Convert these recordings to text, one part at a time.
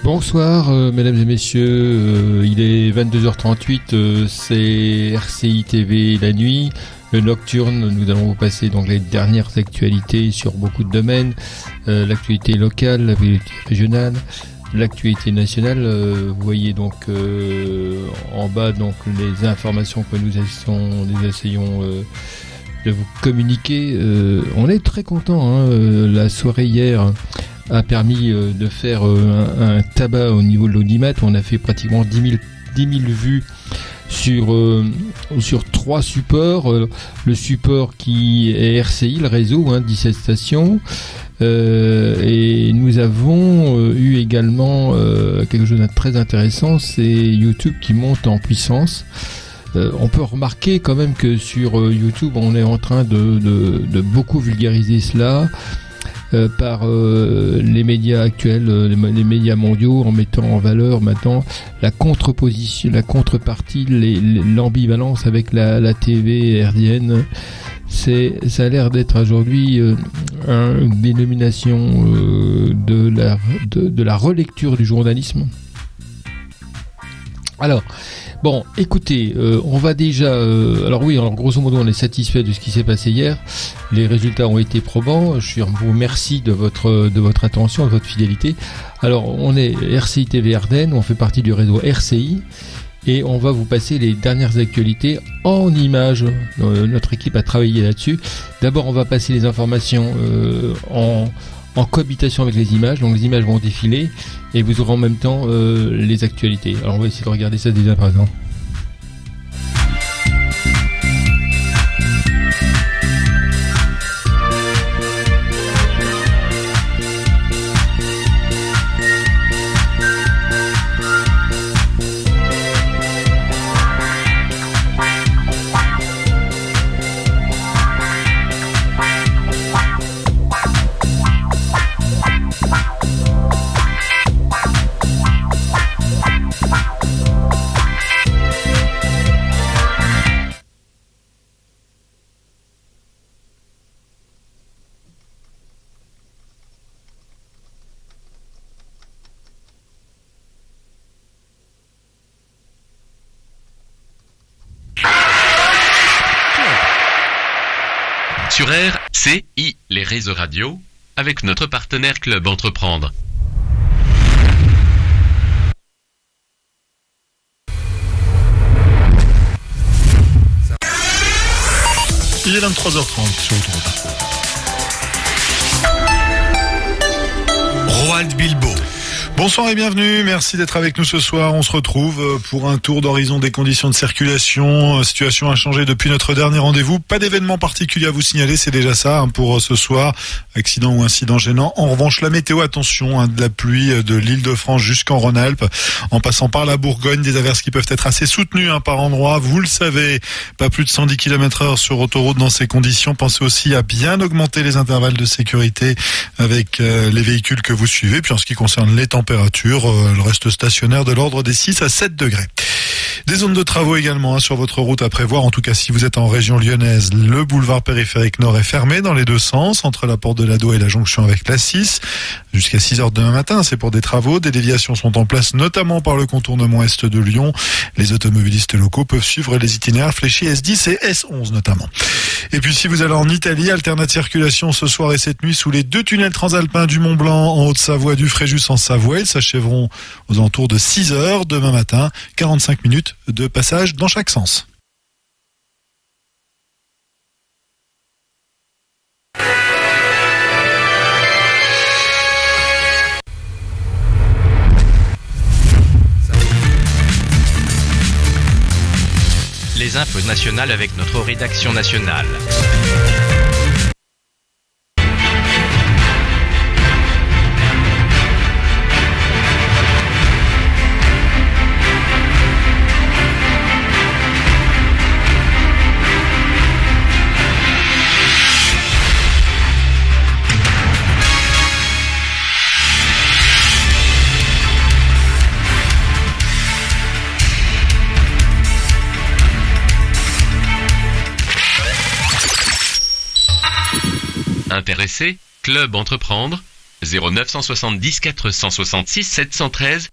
Bonsoir mesdames et messieurs, il est 22h38, c'est RCI TV la nuit, le nocturne. Nous allons vous passer donc les dernières actualités sur beaucoup de domaines, l'actualité locale, l'actualité régionale, l'actualité nationale. Vous voyez donc en bas donc les informations que nous essayons de vous communiquer. On est très content, la soirée hier a permis de faire un tabac au niveau de l'audimat. On a fait pratiquement 10 000 vues sur 3 supports. Le support qui est RCI, le réseau, 17 stations. Et nous avons eu également quelque chose de très intéressant, c'est YouTube qui monte en puissance. On peut remarquer quand même que sur YouTube, on est en train de beaucoup vulgariser cela. Par les médias actuels, les médias mondiaux, en mettant en valeur maintenant la contreposition, la contrepartie, l'ambivalence avec la TV hertzienne. Ça a l'air d'être aujourd'hui une dénomination de la relecture du journalisme. Alors, bon, écoutez, on va déjà... alors grosso modo, on est satisfait de ce qui s'est passé hier. Les résultats ont été probants. Je vous remercie de votre attention, de votre fidélité. Alors, on est RCI TV Ardennes, on fait partie du réseau RCI. Et on va vous passer les dernières actualités en images. Notre équipe a travaillé là-dessus. D'abord, on va passer les informations en cohabitation avec les images. Donc les images vont défiler et vous aurez en même temps les actualités. Alors on va essayer de regarder ça déjà par exemple. Sur RCI, les réseaux radio, avec notre partenaire Club Entreprendre. Il est 23h30 sur l'autoroute. Roald Bilbo. Bonsoir et bienvenue, merci d'être avec nous ce soir. On se retrouve pour un tour d'horizon des conditions de circulation. Situation a changé depuis notre dernier rendez-vous. Pas d'événement particulier à vous signaler, c'est déjà ça pour ce soir. Accident ou incident gênant. En revanche, la météo, attention, de la pluie de l'Île-de-France jusqu'en Rhône-Alpes, en passant par la Bourgogne, des averses qui peuvent être assez soutenues par endroits. Vous le savez, pas plus de 110 km/h sur autoroute dans ces conditions. Pensez aussi à bien augmenter les intervalles de sécurité avec les véhicules que vous suivez. Puis en ce qui concerne les températures, le reste stationnaire de l'ordre des 6 à 7 degrés. Des zones de travaux également sur votre route à prévoir. En tout cas, si vous êtes en région lyonnaise, le boulevard périphérique nord est fermé dans les deux sens, entre la porte de l'Ado et la jonction avec la 6. Jusqu'à 6h demain matin, c'est pour des travaux. Des déviations sont en place, notamment par le contournement est de Lyon. Les automobilistes locaux peuvent suivre les itinéraires fléchés S10 et S11 notamment. Et puis si vous allez en Italie, alternate circulation ce soir et cette nuit sous les 2 tunnels transalpins du Mont Blanc en Haute-Savoie, du Fréjus en Savoie. Ils s'achèveront aux alentours de 6h demain matin. 45 minutes de passage dans chaque sens. Les infos nationales avec notre rédaction nationale. Intéressé, Club Entreprendre, 0970 466 713.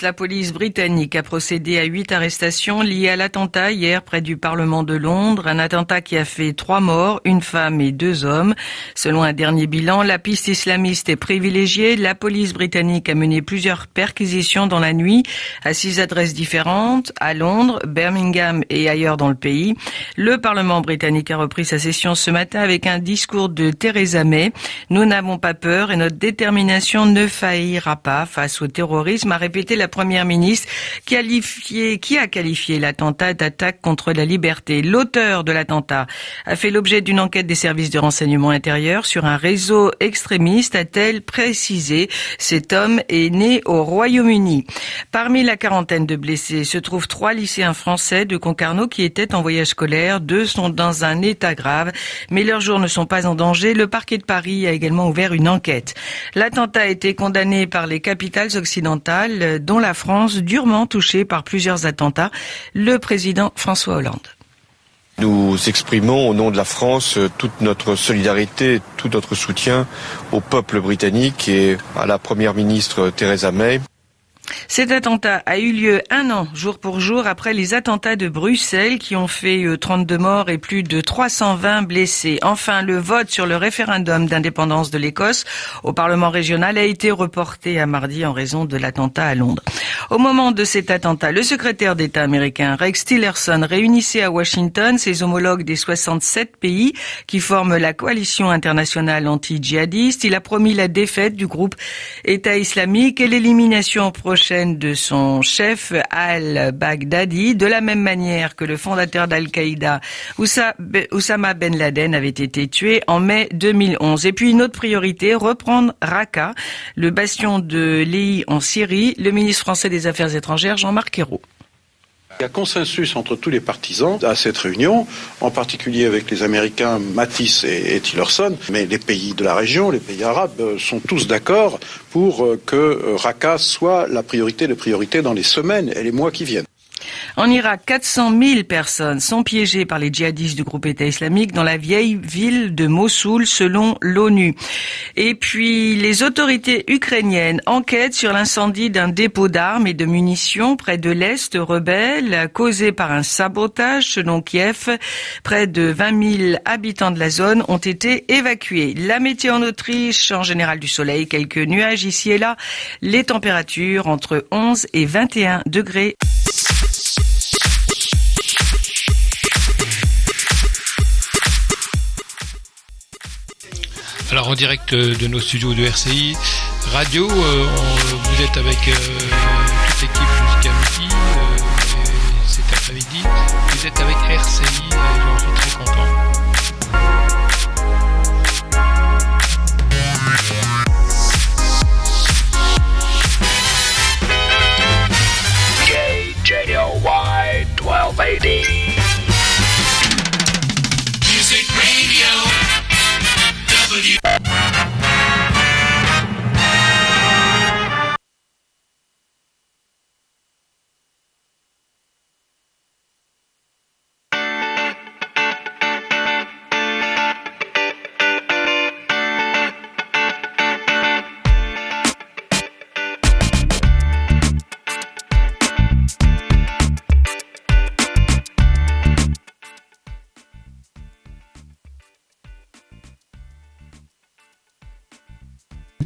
La police britannique a procédé à 8 arrestations liées à l'attentat hier près du Parlement de Londres. Un attentat qui a fait 3 morts, une femme et 2 hommes. Selon un dernier bilan, la piste islamiste est privilégiée. La police britannique a mené plusieurs perquisitions dans la nuit à 6 adresses différentes, à Londres, Birmingham et ailleurs dans le pays. Le Parlement britannique a repris sa session ce matin avec un discours de Theresa May. Nous n'avons pas peur et notre détermination ne faillira pas face au terrorisme, a répété la Première ministre qui a qualifié l'attentat d'attaque contre la liberté. L'auteur de l'attentat a fait l'objet d'une enquête des services de renseignement intérieur sur un réseau extrémiste, a-t-elle précisé. Cet homme est né au Royaume-Uni. Parmi la quarantaine de blessés se trouvent 3 lycéens français de Concarneau qui étaient en voyage scolaire. 2 sont dans un état grave, mais leurs jours ne sont pas en danger. Le parquet de Paris a également ouvert une enquête. L'attentat a été condamné par les capitales occidentales, dont la France, durement touchée par plusieurs attentats. Le président François Hollande. Nous exprimons au nom de la France toute notre solidarité, tout notre soutien au peuple britannique et à la Première ministre Theresa May. Cet attentat a eu lieu 1 an, jour pour jour, après les attentats de Bruxelles qui ont fait 32 morts et plus de 320 blessés. Enfin, le vote sur le référendum d'indépendance de l'Écosse au Parlement régional a été reporté à mardi en raison de l'attentat à Londres. Au moment de cet attentat, le secrétaire d'État américain Rex Tillerson réunissait à Washington ses homologues des 67 pays qui forment la coalition internationale anti-djihadiste. Il a promis la défaite du groupe État islamique et l'élimination prochaine de son chef al-Baghdadi, de la même manière que le fondateur d'Al-Qaïda, Oussama Ben Laden, avait été tué en mai 2011. Et puis une autre priorité, reprendre Raqqa, le bastion de l'EI en Syrie. Le ministre français des Affaires étrangères, Jean-Marc Ayrault. Il y a consensus entre tous les partisans à cette réunion, en particulier avec les Américains Mattis et Tillerson, mais les pays de la région, les pays arabes, sont tous d'accord pour que Raqqa soit la priorité de priorité dans les semaines et les mois qui viennent. En Irak, 400 000 personnes sont piégées par les djihadistes du groupe État islamique dans la vieille ville de Mossoul, selon l'ONU. Et puis, les autorités ukrainiennes enquêtent sur l'incendie d'un dépôt d'armes et de munitions près de l'Est rebelle, causé par un sabotage, selon Kiev. Près de 20 000 habitants de la zone ont été évacués. La météo en Autriche, en général du soleil, quelques nuages ici et là. Les températures entre 11 et 21 degrés. Alors en direct de nos studios de RCI Radio, vous êtes avec toute l'équipe jusqu'à midi, cet après-midi. Vous êtes avec RCI, j'en suis très content. KJOY 1280. Music Radio.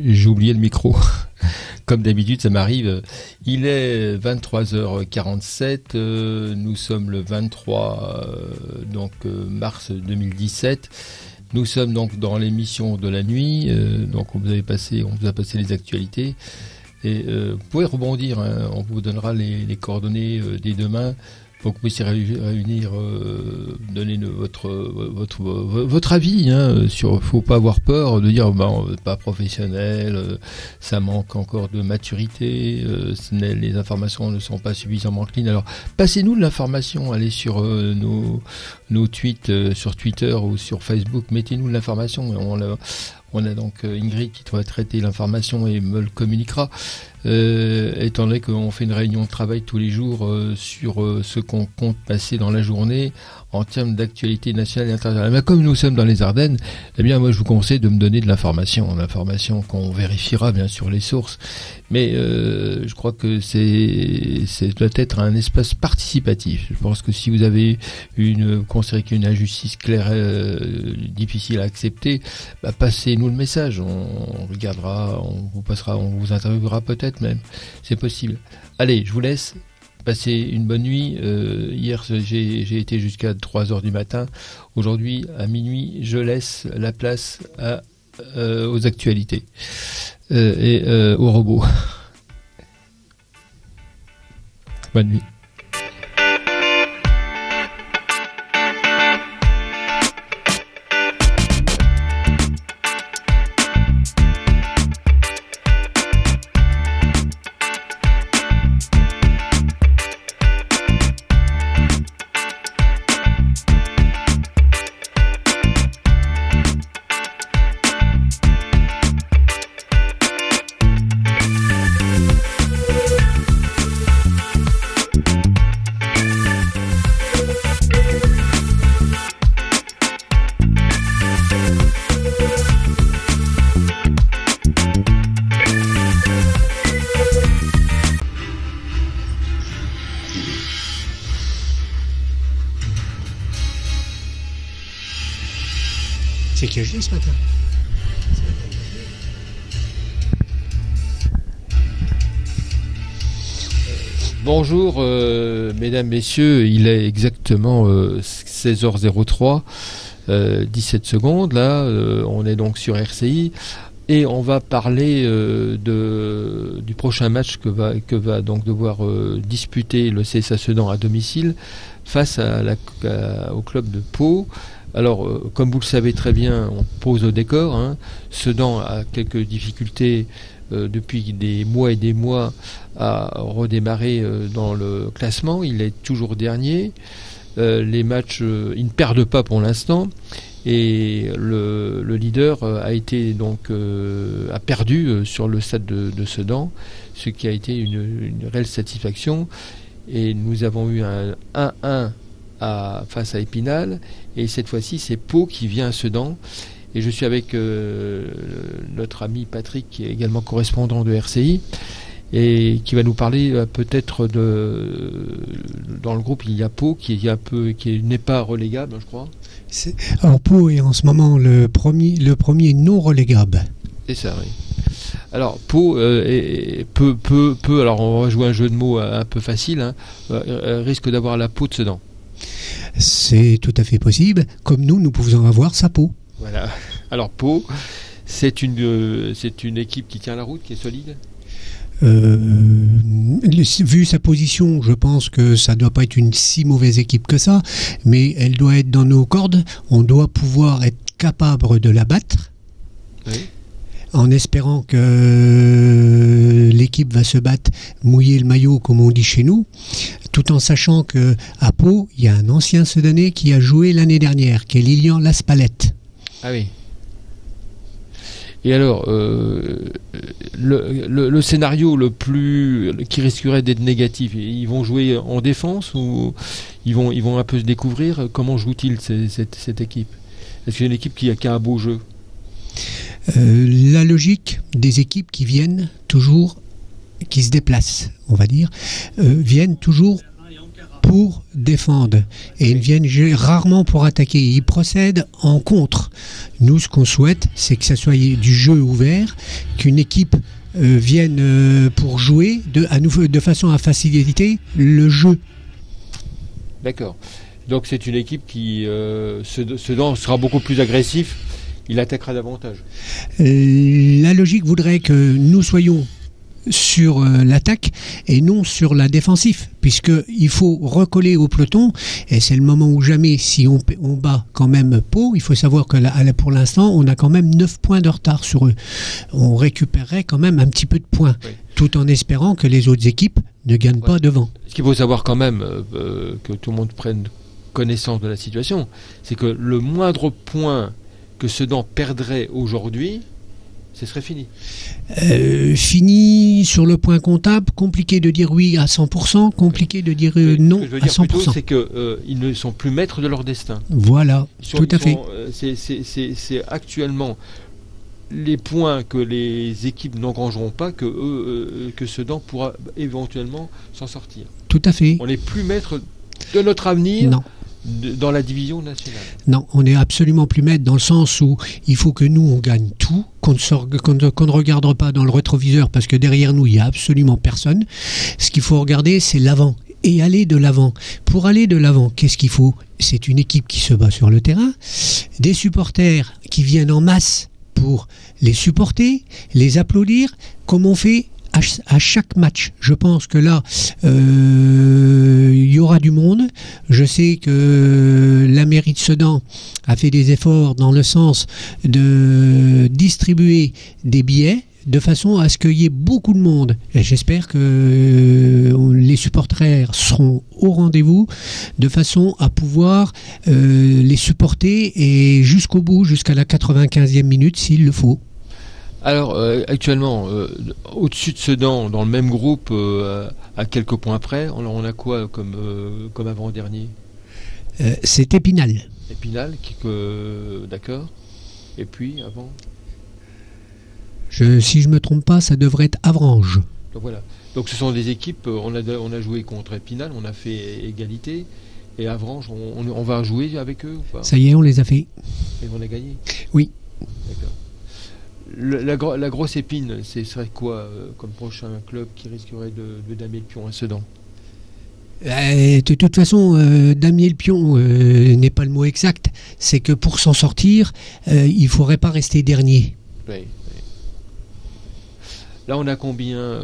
J'ai oublié le micro. Comme d'habitude, ça m'arrive. Il est 23h47. Nous sommes le 23 mars 2017. Nous sommes donc dans l'émission de la nuit. Donc on vous a passé les actualités. Et vous pouvez rebondir. Hein, on vous donnera les coordonnées dès demain. Pour que vous puissiez réunir, donner votre avis. Faut pas avoir peur de dire on n'est pas professionnel, ça manque encore de maturité, les informations ne sont pas suffisamment clean. Alors passez-nous de l'information, allez sur nos tweets sur Twitter ou sur Facebook, mettez-nous de l'information. On a donc Ingrid qui doit traiter l'information et me le communiquera. Étant donné qu'on fait une réunion de travail tous les jours sur ce qu'on compte passer dans la journée en termes d'actualité nationale et internationale. Mais comme nous sommes dans les Ardennes, eh bien moi je vous conseille de me donner de l'information qu'on vérifiera bien sûr les sources. Mais je crois que c'est doit être un espace participatif. Je pense que si vous avez considérez qu'il y a une injustice claire, difficile à accepter, passez-nous le message. On regardera, on vous passera, on vous interviewera peut-être même. C'est possible. Allez, je vous laisse. Passez une bonne nuit. Hier, j'ai été jusqu'à 3h du matin. Aujourd'hui, à minuit, je laisse la place aux actualités et aux robots. Bonne nuit. C'est qui ce matin. Bonjour mesdames, messieurs, il est exactement 16h03, 17 secondes, là, on est donc sur RCI, et on va parler du prochain match que va donc devoir disputer le CSA Sedan à domicile face au club de Pau. Alors, comme vous le savez très bien, on pose au décor. Sedan a quelques difficultés depuis des mois et des mois à redémarrer dans le classement. Il est toujours dernier. Les matchs, ils ne perdent pas pour l'instant. Et le leader a perdu sur le stade de Sedan, ce qui a été une réelle satisfaction. Et nous avons eu un 1-1 face à Épinal, et cette fois-ci c'est Pau qui vient à Sedan, et je suis avec notre ami Patrick qui est également correspondant de RCI et qui va nous parler peut-être dans le groupe il y a Pau qui n'est pas relégable, je crois. Alors Pau est en ce moment le premier non relégable. C'est ça, oui. Alors Pau alors on va jouer un jeu de mots un peu facile, risque d'avoir la peau de Sedan. C'est tout à fait possible, comme nous pouvons avoir sa peau. Voilà. Alors Pau, c'est une équipe qui tient la route, qui est solide. Vu sa position, je pense que ça ne doit pas être une si mauvaise équipe que ça, mais elle doit être dans nos cordes. On doit pouvoir être capable de la battre. Oui. En espérant que l'équipe va se battre, mouiller le maillot comme on dit chez nous, tout en sachant que à Pau, il y a un ancien Sedanais qui a joué l'année dernière, qui est Lilian Laspalette. Ah oui. Et alors, le scénario qui risquerait d'être négatif, ils vont jouer en défense ou ils vont un peu se découvrir? Comment joue-t-il cette équipe? Est-ce que c'est une équipe qui a un beau jeu? La logique des équipes qui viennent toujours, qui se déplacent, on va dire, viennent toujours pour défendre et ils viennent rarement pour attaquer. Ils procèdent en contre. Nous, ce qu'on souhaite, c'est que ça soit du jeu ouvert, qu'une équipe vienne pour jouer de façon à faciliter le jeu. D'accord. Donc c'est une équipe qui Sedan sera beaucoup plus agressif. Il attaquera davantage. La logique voudrait que nous soyons sur l'attaque et non sur la défensive, puisqu'il faut recoller au peloton, et c'est le moment où jamais, si on bat quand même Pau, il faut savoir que pour l'instant, on a quand même 9 points de retard sur eux. On récupérerait quand même un petit peu de points, oui, tout en espérant que les autres équipes ne gagnent pas devant. Ce qu'il faut savoir quand même, que tout le monde prenne connaissance de la situation, c'est que le moindre point que Sedan perdrait aujourd'hui, ce serait fini. Fini sur le point comptable, compliqué de dire oui à 100%, compliqué de dire non ce que je veux à dire plutôt, 100%. c'est qu'ils ne sont plus maîtres de leur destin. Voilà, tout à fait. C'est actuellement les points que les équipes n'engrangeront pas que Sedan pourra éventuellement s'en sortir. Tout à fait. On n'est plus maître de notre avenir. Non. Dans la division nationale. Non, on n'est absolument plus maître dans le sens où il faut que nous, on gagne tout, qu'on ne regarde pas dans le rétroviseur parce que derrière nous, il n'y a absolument personne. Ce qu'il faut regarder, c'est l'avant et aller de l'avant. Pour aller de l'avant, qu'est-ce qu'il faut ? C'est une équipe qui se bat sur le terrain, des supporters qui viennent en masse pour les supporter, les applaudir, comme on fait à chaque match. Je pense que là, il y aura du monde. Je sais que la mairie de Sedan a fait des efforts dans le sens de distribuer des billets de façon à ce qu'il y ait beaucoup de monde. Et j'espère que les supporters seront au rendez-vous de façon à pouvoir les supporter et jusqu'au bout, jusqu'à la 95e minute s'il le faut. Alors, actuellement, au-dessus de Sedan, dans le même groupe, à quelques points près, on a quoi comme avant-dernier ? C'est Épinal. Épinal, d'accord. Et puis, avant ? Si je ne me trompe pas, ça devrait être Avranches. Donc voilà. Donc ce sont des équipes, on a joué contre Épinal, on a fait égalité. Et Avranches, on va jouer avec eux ou pas ? Ça y est, on les a fait. Et on a gagné ? Oui. D'accord. La grosse épine, ce serait quoi comme prochain club qui risquerait de damer le pion à Sedan ? De toute façon, damer le pion n'est pas le mot exact. C'est que pour s'en sortir, il ne faudrait pas rester dernier. Oui. Là, on a combien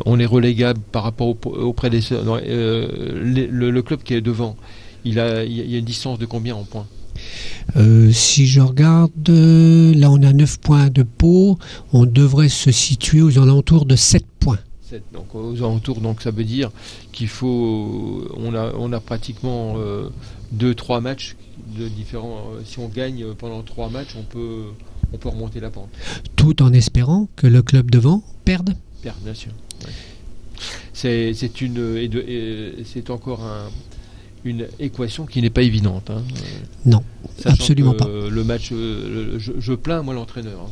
on est relégable par rapport au prédécesseur. Le club qui est devant, il y a une distance de combien en points ? Si je regarde, là on a 9 points de Pau, on devrait se situer aux alentours de 7 points. Donc aux alentours, donc ça veut dire qu'il faut, on a pratiquement 2-3 matchs de différents. Si on gagne pendant 3 matchs, on peut remonter la pente. Tout en espérant que le club devant perde. Perde, bien sûr. Ouais. C'est encore une équation qui n'est pas évidente. Hein. Non, absolument pas. Le match, je plains moi l'entraîneur. Hein.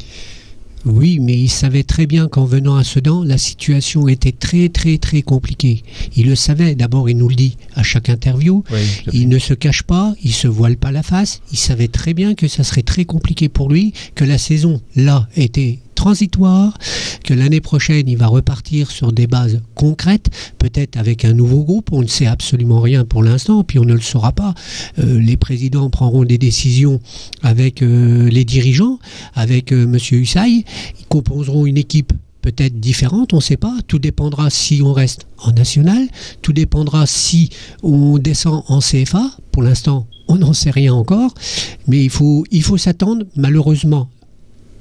Oui, mais il savait très bien qu'en venant à Sedan, la situation était très très très compliquée. Il le savait, d'abord il nous le dit à chaque interview, oui, il ne se cache pas, il se voile pas la face, il savait très bien que ça serait très compliqué pour lui, que la saison là était transitoire, que l'année prochaine il va repartir sur des bases concrètes, peut-être avec un nouveau groupe, on ne sait absolument rien pour l'instant, puis on ne le saura pas. Les présidents prendront des décisions avec les dirigeants, avec Monsieur Hussaï, ils composeront une équipe peut-être différente, on ne sait pas, tout dépendra si on reste en national, tout dépendra si on descend en CFA, pour l'instant on n'en sait rien encore, mais il faut s'attendre malheureusement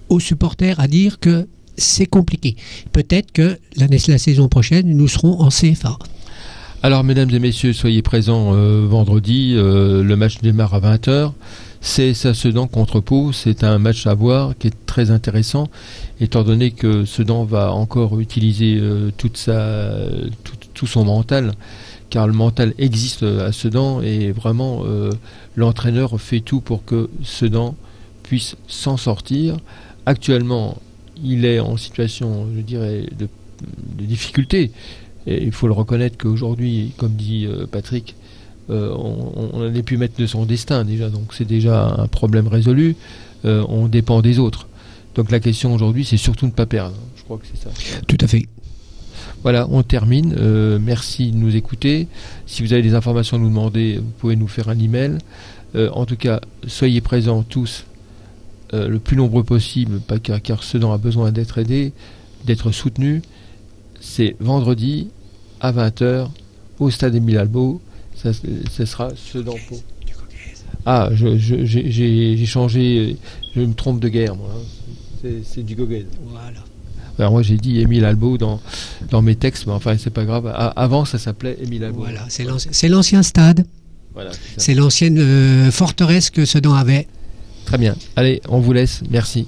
aux supporters à dire que c'est compliqué. Peut-être que la saison prochaine, nous serons en CFA. Alors, mesdames et messieurs, soyez présents vendredi. Le match démarre à 20h. C'est Sedan contre Pau. C'est un match à voir qui est très intéressant, étant donné que Sedan va encore utiliser tout son mental, car le mental existe à Sedan et vraiment l'entraîneur fait tout pour que Sedan puisse s'en sortir. Actuellement, il est en situation, je dirais, de difficulté. Et il faut le reconnaître qu'aujourd'hui, comme dit Patrick, on n'est plus maître de son destin déjà. Donc c'est déjà un problème résolu. On dépend des autres. Donc la question aujourd'hui, c'est surtout de ne pas perdre. Je crois que c'est ça. Tout à fait. Voilà, on termine. Merci de nous écouter. Si vous avez des informations à nous demander, vous pouvez nous faire un email. En tout cas, soyez présents tous. Le plus nombreux possible, car Sedan a besoin d'être aidé, d'être soutenu. C'est vendredi à 20h au stade Émile Albo. Ça sera Sedan-Pau. Ah, j'ai changé, je me trompe de guerre, moi. C'est du Gauguez. Voilà. Alors moi j'ai dit Émile Albo dans mes textes, mais enfin c'est pas grave. Avant ça s'appelait Émile Albo. Voilà, c'est l'ancien stade. Voilà, c'est l'ancienne forteresse que Sedan avait. Très bien. Allez, on vous laisse. Merci.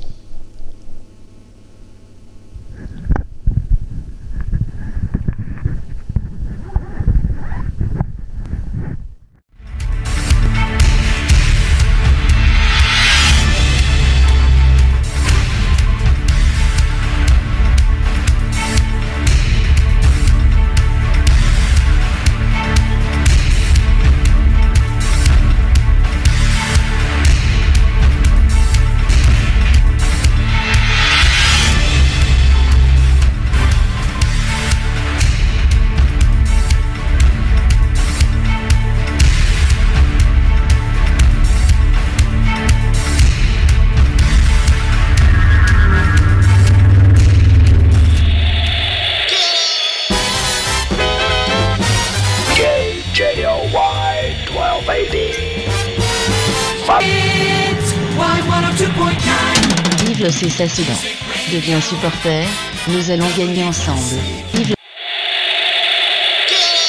Vive le CSA Sedan. Deviens supporter, nous allons gagner ensemble. Vive.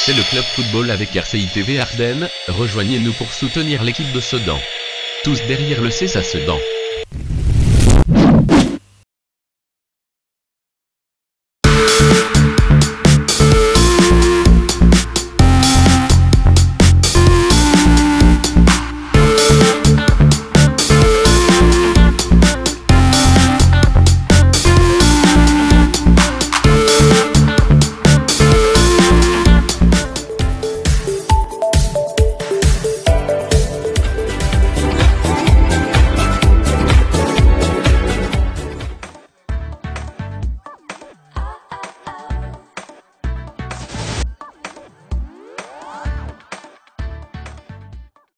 C'est le club football avec RCI TV Ardennes. Rejoignez-nous pour soutenir l'équipe de Sedan. Tous derrière le CSA Sedan.